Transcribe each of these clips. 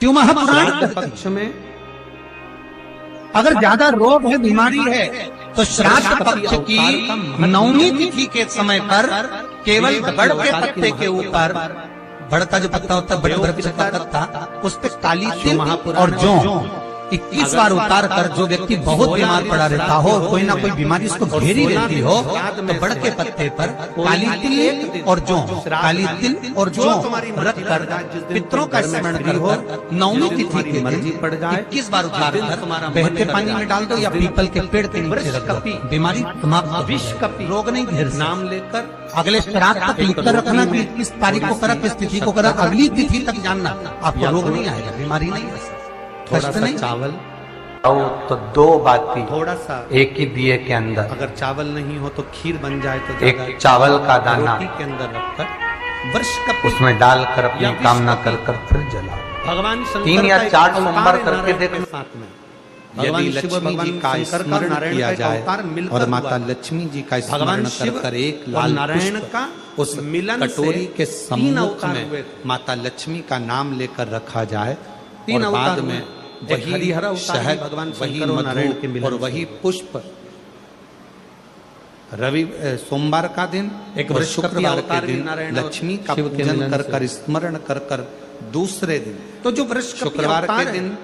क्यों महापुराण पक्ष में अगर ज्यादा रोग है, बीमारी है, तो श्राद्ध पक्ष की नवमी तिथि के समय पर केवल बड़ के पत्ते के ऊपर, बड़ का जो पत्ता होता है, बड़े वृक्ष का पत्ता, उस पे काली तिल और जौ 21 बार उतार कर, जो व्यक्ति बहुत बीमार पड़ा रहता हो, कोई ना कोई बीमारी उसको घेरी रहती हो, तो बड़ के पत्ते पर काली तिल और जौ, काली तिल और जौ रख कर पितरों का स्मरण कर नवमी तिथि की मर्जी पड़ जाए 21 बार उतार कर बहते पानी में डाल दो या पीपल के पेड़ के नीचे रख दो, बीमारी समाप्त। विष कपि, रोग नहीं घेर, नाम लेकर अगले श्राद्ध तक लिख कर रखना कि किस तारीख को करा, किस तिथि को करा, अगली तिथि तक जानना, आपको रोग नहीं आएगा, बीमारी नहीं है। थोड़ा सा चावल तो दो बाती थोड़ा सा एक ही दिए के अंदर, अगर चावल नहीं हो तो खीर बन जाए तो एक चावल का दाना रोटी के अंदर रखकर वर्ष कपि उसमें डालकर अपनी कामना कर फिर जला। भगवान शंकर 3 या 4 सोमवार करके देखो। साथ में यदि लक्ष्मी जी का स्मरण किया जाए और माता लक्ष्मी जी का स्मरण कर एक लाल नारायण का उस मिलन कटोरी के सम्मुख में माता लक्ष्मी का नाम लेकर रखा जाए, और बाद में वही शहद, वही मधु और वही पुष्प, रवि सोमवार का दिन एक शुक्रवार के दिन लक्ष्मी का पूजन कर स्मरण कर दूसरे दिन, तो जो वृक्ष शुक्रवार के दिन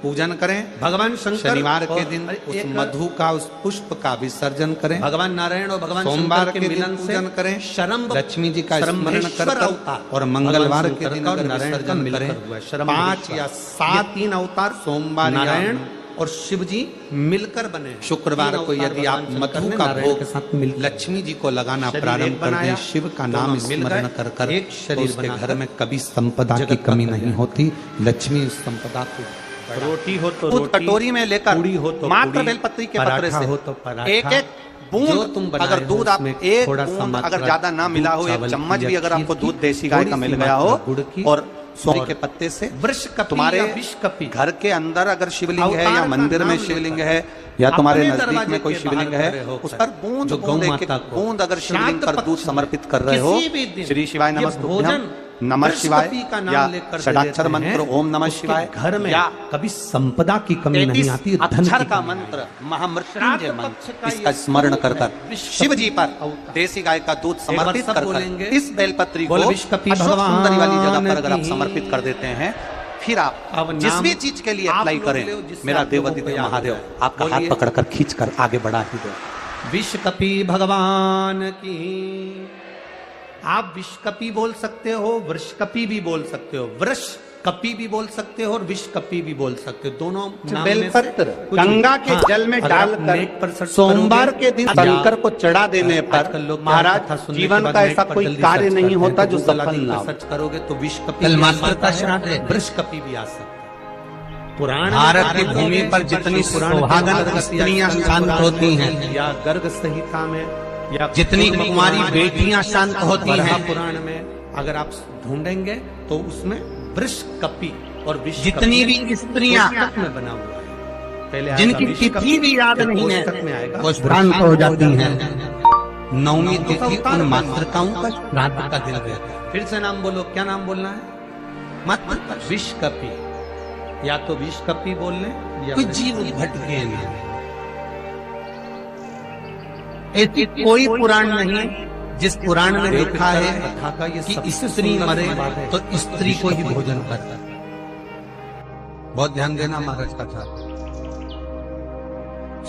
पूजन करें, भगवान शंकर शनिवार के दिन उस मधु का, उस पुष्प का विसर्जन करें, भगवान नारायण और भगवान सोमवार के मिलन पूजन करें, शरम लक्ष्मी जी का स्मरण कर और मंगलवार के दिन विसर्जन करें। 5 या 7 3 अवतार सोमवार नारायण और शिव जी मिलकर बने। शुक्रवार को यदि आप मधु का भोग लक्ष्मी जी को लगाना प्रारंभ कर दें, शिव का नाम स्मरण कर एक शरीर के घर में कभी संपदा की कमी नहीं होती। लक्ष्मी संपदा को रोटी हो तो रोटी, कटोरी में लेकर पूरी हो तो मात्र बेलपत्री के पत्रे से हो तो एक बूंद, तुम अगर दूध आप एक बूंद अगर ज्यादा ना मिला हो, एक चम्मच भी अगर आपको दूध देसी गाय का मिल गया हो, और सोने के पत्ते से वृक्ष तुम्हारे घर के अंदर अगर शिवलिंग है या मंदिर में शिवलिंग है या तुम्हारे नजदीक में कोई शिवलिंग है, उस पर बूंद बूंद अगर शिवलिंग पर दूध समर्पित कर रहे हो, श्री शिवाय नमस्तुभ्यं, नमः शिवाय या षडाक्षर मंत्र ओम नमः शिवाय, घर में या कभी संपदा की कमी नहीं आती। अक्षर का मंत्र महामृत्युंजय मंत्र, इसका स्मरण कर शिव जी पर देसी गाय का दूध समर्पित कर इस बेलपत्री को सुंदरी वाली जगह पर अगर आप समर्पित कर देते हैं, फिर आप जिस भी चीज के लिए अप्लाई करें, मेरा देवादिदेव महादेव आपका हाथ पकड़कर खींचकर आगे बढ़ा ही दो। विष कपि भगवान की, आप विष कपि बोल सकते हो, वृष कपि भी बोल सकते हो, वृष कपि भी बोल सकते हो और विष कपि भी बोल सकते हो। दोनों बेलपत्र गंगा के जल में डालकर सोमवार के दिन शंकर को चढ़ा देने पर महाराज जीवन का ऐसा कोई कार्य नहीं होता जो सफल ना हो। सच करोगे तो विष कपि वृष कपि भी आ सकता। पुराण भारत की भूमि पर जितनी सुहागन स्त्रियां शांत होती हैं, या गर्ग संहिता में या जितनी कुमारी बेटियां शांत होती हैं, पुराण में अगर आप ढूंढेंगे तो उसमें वृष कपि और विष जितनी भी स्त्रियां में बना हुआ है, पहले जिनकी तिथि भी याद नहीं है, वो शांत हो जाती हैं। नवमी तिथि उन मातृकाओं का श्राद्ध का दिन रहता है। फिर से नाम बोलो, क्या नाम बोलना है? मत विष कपि, या तो विष कपि बोल लें या कोई जीव भटके नहीं। ऐसी कोई पुराण नहीं जिस पुराण में लिखा है कि स्त्री मरे तो स्त्री को ही भोजन करता। बहुत ध्यान देना महाराज का था।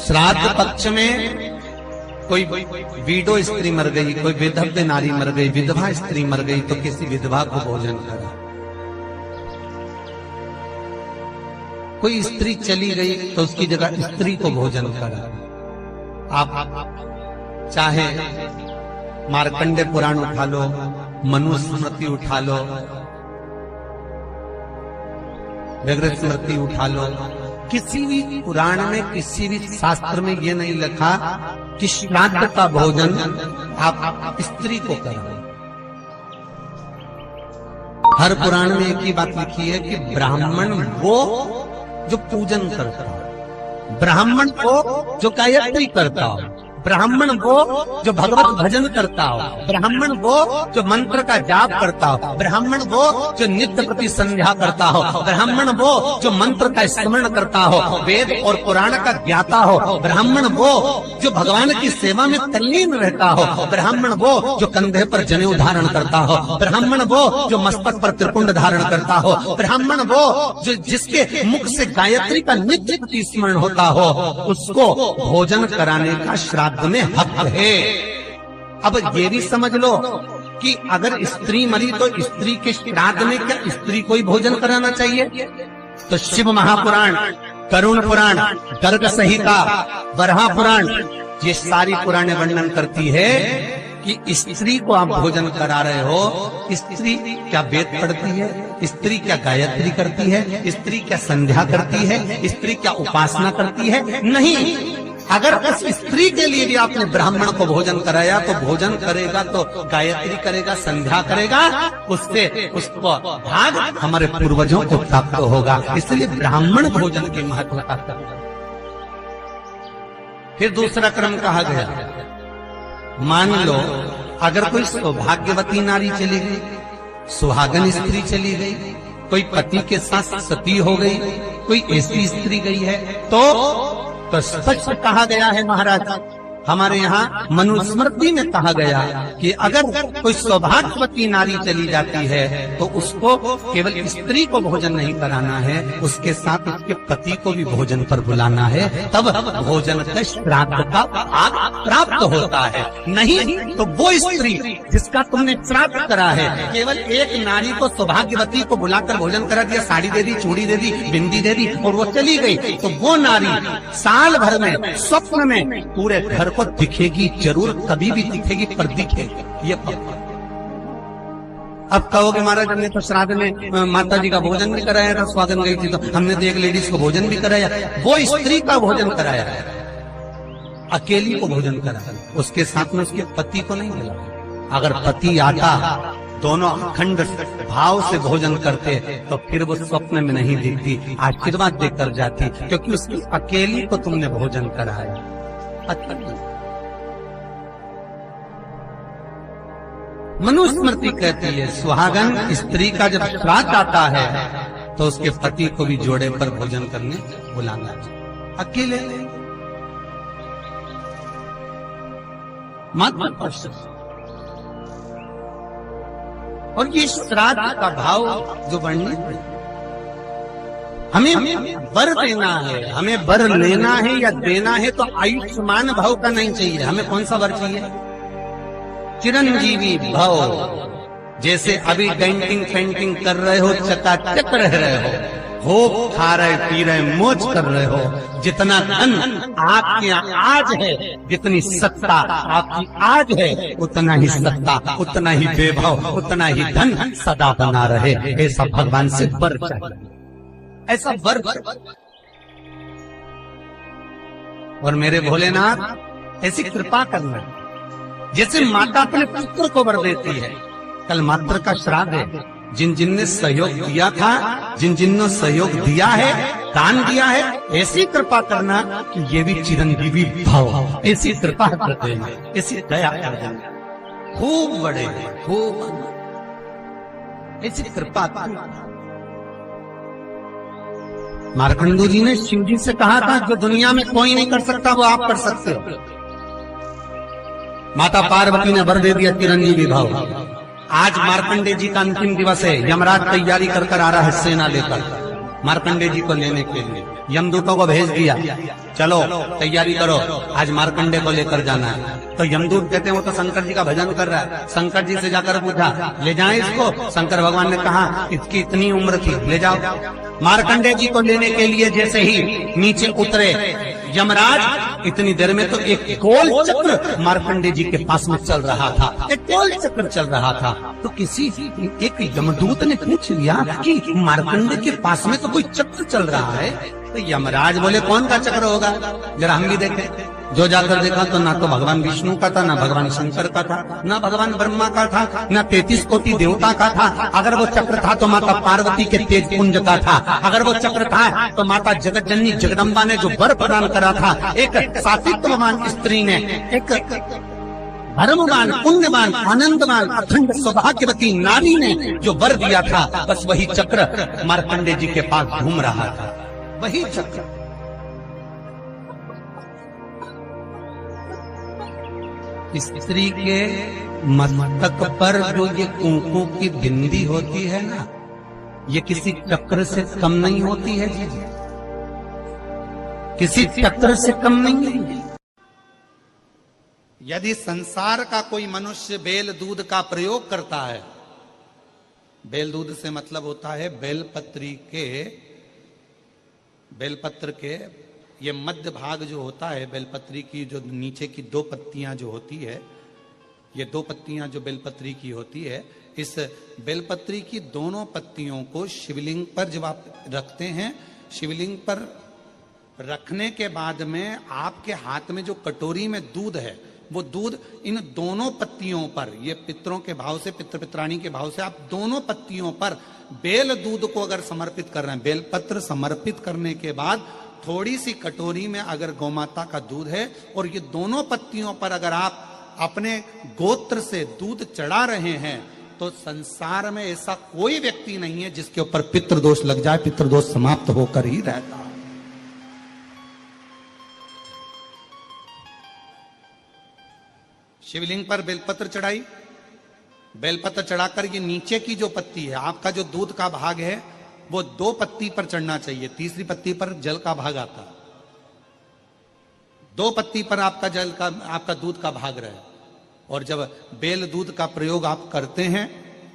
श्राद्ध पक्ष में कोई विडो स्त्री मर गई, कोई विधव नारी मर गई, विधवा स्त्री मर गई, तो किसी विधवा को भोजन करा। कोई स्त्री चली गई तो उसकी जगह स्त्री को भोजन करा। आप चाहे मार्कंडे पुराण उठा लो, मनु स्मृति उठा लो, व्यग्र स्मृति उठा लो, किसी भी पुराण में किसी भी शास्त्र में ये नहीं लिखा कि श्राद्ध का भोजन आप स्त्री को करो। हर पुराण में एक ही बात लिखी है कि ब्राह्मण वो जो पूजन करता हो, ब्राह्मण को जो गायत्री करता हो, ब्राह्मण वो जो भगवत भजन करता हो, ब्राह्मण वो जो मंत्र का जाप करता हो, ब्राह्मण वो जो नित्य प्रति संध्या करता हो, ब्राह्मण वो जो मंत्र का स्मरण करता हो, वेद और पुराण का ज्ञाता हो, ब्राह्मण वो जो भगवान की सेवा में तल्लीन रहता हो, ब्राह्मण वो जो कंधे पर जनेऊ धारण करता हो, ब्राह्मण वो जो मस्तक पर त्रिपुंड धारण करता हो, ब्राह्मण वो जो जिसके मुख से गायत्री का नित्य प्रति स्मरण होता हो, उसको भोजन कराने का श्राद्ध में हक है। अब ये भी समझ लो कि अगर स्त्री मरी तो स्त्री के श्राद्ध में क्या स्त्री को ही भोजन कराना चाहिए? तो शिव महापुराण, करुण पुराण, गर्ग संहिता, वराह पुराण, ये सारी पुराणे वर्णन करती है कि स्त्री को आप भोजन करा रहे हो। स्त्री क्या वेद पढ़ती है? स्त्री क्या गायत्री करती है? स्त्री क्या संध्या करती है? स्त्री क्या उपासना करती है? नहीं। अगर उस स्त्री के लिए भी आपने ब्राह्मण को भोजन कराया तो भोजन करेगा तो गायत्री करेगा, संध्या करेगा, उससे उसको भाग हमारे पूर्वजों को प्राप्त होगा। इसलिए ब्राह्मण भोजन की महत्वता। फिर दूसरा क्रम कहा गया, मान लो अगर कोई सौभाग्यवती नारी चली गई, सुहागन स्त्री चली गई, कोई पति के साथ सती हो गई, कोई ऐसी स्त्री गई है, तो स्पष्ट कहा गया है महाराज, हमारे यहाँ मनुस्मृति में कहा गया कि अगर कोई सौभाग्यवती नारी चली जाती है तो उसको केवल स्त्री को भोजन नहीं कराना है, उसके साथ उसके पति को भी भोजन पर बुलाना है, तब भोजन का श्राद्ध का भाग प्राप्त होता है। नहीं तो वो स्त्री जिसका तुमने श्राद्ध करा है, केवल एक नारी को सौभाग्यवती को बुलाकर भोजन करा दिया, साड़ी दे दी, चूड़ी दे दी, बिंदी दे दी और वो चली गई, तो वो नारी साल भर में स्वप्न में पूरे घर को दिखेगी जरूर, कभी भी दिखेगी पर दिखेगी, ये पक्का। अब कहोगे महाराज हमने तो श्राद्ध में माता जी का भोजन भी कराया था, स्वागत गई थी तो हमने तो एक लेडीज को भोजन भी कराया, वो स्त्री का भोजन कराया, अकेली को भोजन कराया, उसके साथ में उसके पति को नहीं मिला। अगर पति आता, दोनों अखंड भाव से भोजन करते तो फिर वो स्वप्न में नहीं दिखती, आशीर्वाद देकर जाती, क्योंकि उसकी अकेली को तुमने भोजन कराया। मनुस्मृति कहती है सुहागन स्त्री का जब श्राद्ध आता है तो उसके पति को भी जोड़े पर भोजन करने बुलाना चाहिए, अकेले मत। और ये श्राद्ध का भाव जो वर्णित है, हमें वर देना है, हमें वर लेना है या देना है तो आयुष्मान भाव का नहीं चाहिए। हमें कौन सा वर चाहिए? चिरंजीवी भाव। जैसे अभी डेंटिंग पेंटिंग कर रहे हो, चकाचक रह रहे हो, खा रहे पी रहे मौज कर रहे हो, जितना धन आपके आज है, जितनी सत्ता आपकी आज है, उतना ही सत्ता, उतना ही वैभव, उतना ही धन सदा बना रहे, ऐसा भगवान से वर चाहिए, ऐसा वर। और मेरे भोलेनाथ ऐसी कृपा करना, जैसे माता अपने पुत्र को वर देती है। कल मात्र का श्राद्ध है, जिन जिन ने सहयोग दिया था, जिन जिन ने सहयोग दिया है, दान दिया है, ऐसी कृपा करना कि ये भी चिरंजीवी भाव, ऐसी कृपा कर देना, ऐसी दया कर देना, खूब बड़े, खूब ऐसी कृपा करना। मार्कंडू जी ने शिव जी से कहा था जो दुनिया में कोई नहीं कर सकता वो आप कर सकते हो। माता पार्वती ने वर दे दिया चिरंजीवी भाव। आज मार्कंडे जी का अंतिम दिवस है, यमराज तैयारी कर कर आ रहा है सेना लेकर मार्कंडे जी को लेने के लिए। यमदूतों को भेज दिया, चलो तैयारी करो, आज मार्कंडे को लेकर जाना है। तो यमदूत कहते हैं वो तो शंकर जी का भजन कर रहा है। शंकर जी से जाकर पूछा ले जाएं इसको? शंकर भगवान ने कहा इसकी इतनी उम्र थी, ले जाओ। मार्कंडे जी को लेने के लिए जैसे ही नीचे उतरे यमराज, इतनी देर में तो एक गोल चक्र मार्कंडे जी के पास में चल रहा था, एक गोल चक्र चल रहा था। तो किसी एक यमदूत ने पूछ लिया कि मार्कंडे के पास में तो कोई चक्र चल रहा है। तो यमराज बोले कौन का चक्र होगा, जरा हम भी देखें। जो जाकर देखा तो ना तो भगवान विष्णु का था, ना भगवान शंकर का था, ना भगवान ब्रह्मा का था, ना 33 कोटि देवता का था। अगर वो चक्र था तो माता पार्वती के तेज पुंज का था। अगर वो चक्र था तो माता जगत जननी जगदम्बा ने जो वर प्रदान करा था, एक सात्वित्ववान स्त्री ने, एक धर्मवान, पुण्यवान, आनंदवान, अखंड सौभाग्यवती नारी ने जो वर दिया था, बस वही चक्र मार्कंडे जी के पास घूम रहा था। वही चक्र स्त्री के मस्तक पर जो ये कुंकू की बिंदी होती है ना, ये किसी चक्र से कम नहीं होती है जी, किसी चक्र से कम नहीं है। यदि संसार का कोई मनुष्य बेल दूध का प्रयोग करता है, बेल दूध से मतलब होता है बेलपत्र के ये मध्य भाग जो होता है, बेलपत्री की जो नीचे की 2 पत्तियां जो होती है, ये 2 पत्तियां जो बेलपत्री की होती है, इस बेलपत्री की दोनों पत्तियों को शिवलिंग पर जब आप रखते हैं, शिवलिंग पर रखने के बाद में आपके हाथ में जो कटोरी में दूध है, वो दूध इन दोनों पत्तियों पर, ये पितरों के भाव से, पितृ पित्राणी के भाव से आप दोनों पत्तियों पर बेल दूध को अगर समर्पित कर रहे हैं, बेलपत्र समर्पित करने के बाद थोड़ी सी कटोरी में अगर गौमाता का दूध है और ये दोनों पत्तियों पर अगर आप अपने गोत्र से दूध चढ़ा रहे हैं, तो संसार में ऐसा कोई व्यक्ति नहीं है जिसके ऊपर पितृदोष लग जाए। पितृदोष समाप्त होकर ही रहता है। शिवलिंग पर बेलपत्र चढ़ाई, बेलपत्र चढ़ाकर ये नीचे की जो पत्ती है, आपका जो दूध का भाग है वो 2 पत्ती पर चढ़ना चाहिए, तीसरी पत्ती पर जल का भाग आता है। 2 पत्ती पर आपका दूध का भाग रहे। और जब बेल दूध का प्रयोग आप करते हैं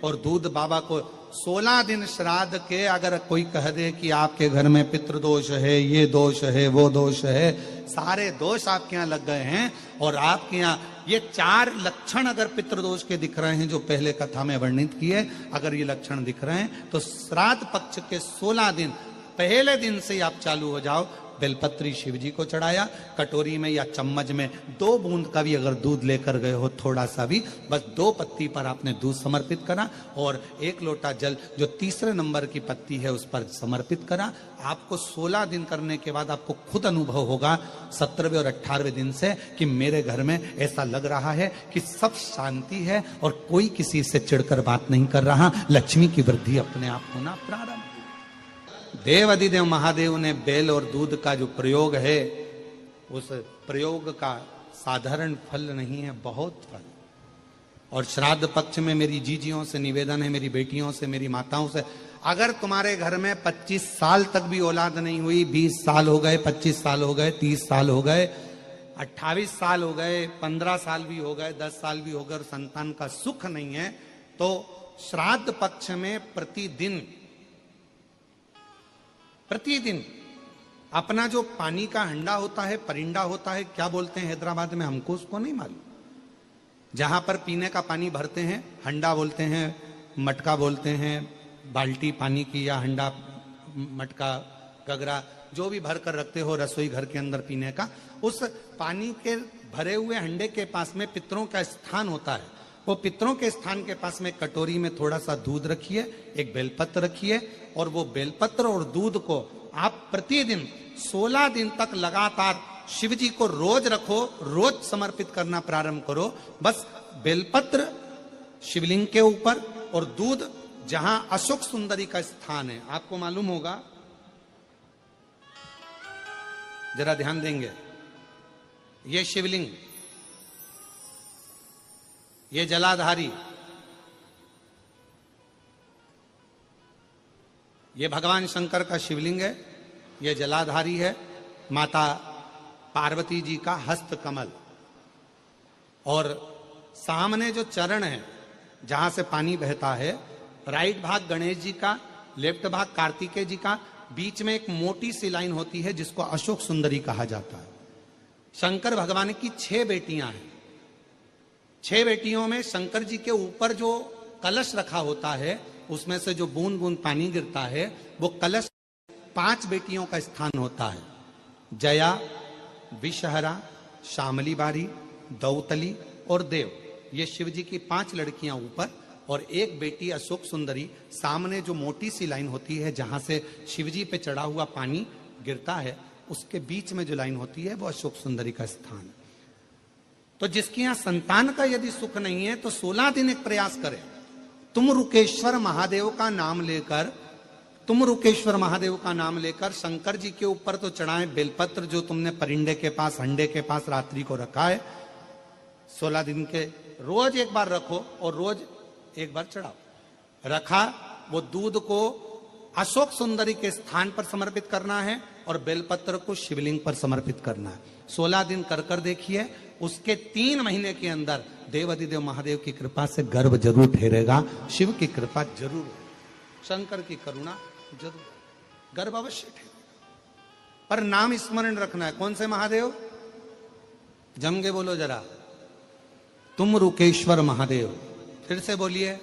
और दूध बाबा को 16 दिन श्राद्ध के अगर कोई कह दे कि आपके घर में पितृदोष है, ये दोष है, वो दोष है, सारे दोष आपके यहाँ लग गए हैं, और आपके यहाँ ये 4 लक्षण अगर पितृदोष के दिख रहे हैं जो पहले कथा में वर्णित किए, अगर ये लक्षण दिख रहे हैं तो श्राद्ध पक्ष के 16 दिन पहले दिन से आप चालू हो जाओ। बेलपत्री शिव जी को चढ़ाया, कटोरी में या चम्मच में 2 बूंद का भी अगर दूध लेकर गए हो, थोड़ा सा भी, बस 2 पत्ती पर आपने दूध समर्पित करा और 1 लोटा जल जो तीसरे नंबर की पत्ती है उस पर समर्पित करा। आपको 16 दिन करने के बाद आपको खुद अनुभव होगा 17वें और 18वें दिन से कि मेरे घर में ऐसा लग रहा है कि सब शांति है और कोई किसी से चिढ़कर बात नहीं कर रहा। लक्ष्मी की वृद्धि अपने आप होना प्रारंभ। देव अधिदेव महादेव ने बेल और दूध का जो प्रयोग है, उस प्रयोग का साधारण फल नहीं है, बहुत फल। और श्राद्ध पक्ष में मेरी जीजियों से निवेदन है, मेरी बेटियों से, मेरी माताओं से, अगर तुम्हारे घर में 25 साल तक भी औलाद नहीं हुई, 20 साल हो गए, 25 साल हो गए, 30 साल हो गए, 28 साल हो गए, 15 साल भी हो गए, 10 साल भी हो गए और संतान का सुख नहीं है, तो श्राद्ध पक्ष में प्रतिदिन अपना जो पानी का हंडा होता है, परिंडा होता है, क्या बोलते हैं हैदराबाद में, हमको उसको नहीं मालूम, जहां पर पीने का पानी भरते हैं, हंडा बोलते हैं, मटका बोलते हैं, बाल्टी पानी की या हंडा, मटका, गगरा, जो भी भर कर रखते हो रसोई घर के अंदर पीने का, उस पानी के भरे हुए हंडे के पास में पितरों का स्थान होता है। वो पितरों के स्थान के पास में कटोरी में थोड़ा सा दूध रखिए, एक बेलपत्र रखिए, और वो बेलपत्र और दूध को आप प्रतिदिन 16 दिन तक लगातार शिव जी को रोज रखो, रोज समर्पित करना प्रारंभ करो। बस बेलपत्र शिवलिंग के ऊपर और दूध जहां अशोक सुंदरी का स्थान है, आपको मालूम होगा, जरा ध्यान देंगे, ये शिवलिंग, ये जलाधारी, ये भगवान शंकर का शिवलिंग है, ये जलाधारी है, माता पार्वती जी का हस्त कमल, और सामने जो चरण है जहां से पानी बहता है, राइट भाग गणेश जी का, लेफ्ट भाग कार्तिकेय जी का, बीच में एक मोटी सी लाइन होती है जिसको अशोक सुंदरी कहा जाता है। शंकर भगवान की 6 बेटियां हैं। 6 बेटियों में शंकर जी के ऊपर जो कलश रखा होता है, उसमें से जो बूंद बूंद पानी गिरता है, वो कलश 5 बेटियों का स्थान होता है। जया, विषहरा, शामली बारी, दौतली और देव, ये शिव जी की 5 लड़कियां ऊपर और एक बेटी अशोक सुंदरी। सामने जो मोटी सी लाइन होती है जहां से शिव जी पे चढ़ा हुआ पानी गिरता है, उसके बीच में जो लाइन होती है वो अशोक सुंदरी का स्थान। तो जिसके यहां संतान का यदि सुख नहीं है तो 16 दिन एक प्रयास करें। तुम रुकेश्वर महादेव का नाम लेकर, तुम रुकेश्वर महादेव का नाम लेकर शंकर जी के ऊपर तो चढ़ाए बेलपत्र जो तुमने परिंदे के पास, हंडे के पास रात्रि को रखा है। 16 दिन के रोज एक बार रखो और रोज एक बार चढ़ाओ। रखा, वो दूध को अशोक सुंदरी के स्थान पर समर्पित करना है और बेलपत्र को शिवलिंग पर समर्पित करना है। 16 दिन कर देखिए, उसके 3 महीने के अंदर देवाधिदेव महादेव की कृपा से गर्भ जरूर ठहरेगा। शिव की कृपा जरूर है, शंकर की करुणा जरूर, गर्भ अवश्य ठहरेगा। पर नाम स्मरण रखना है। कौन से महादेव? जम के बोलो जरा, तुम रुकेश्वर महादेव। फिर से बोलिए,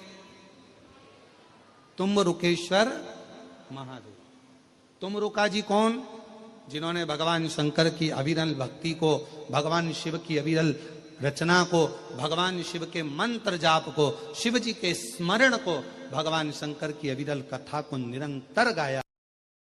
तुम रुकेश्वर महादेव। तुम रुका जी कौन? जिन्होंने भगवान शंकर की अविरल भक्ति को, भगवान शिव की अविरल रचना को, भगवान शिव के मंत्र जाप को, शिव जी के स्मरण को, भगवान शंकर की अविरल कथा को निरंतर गाया।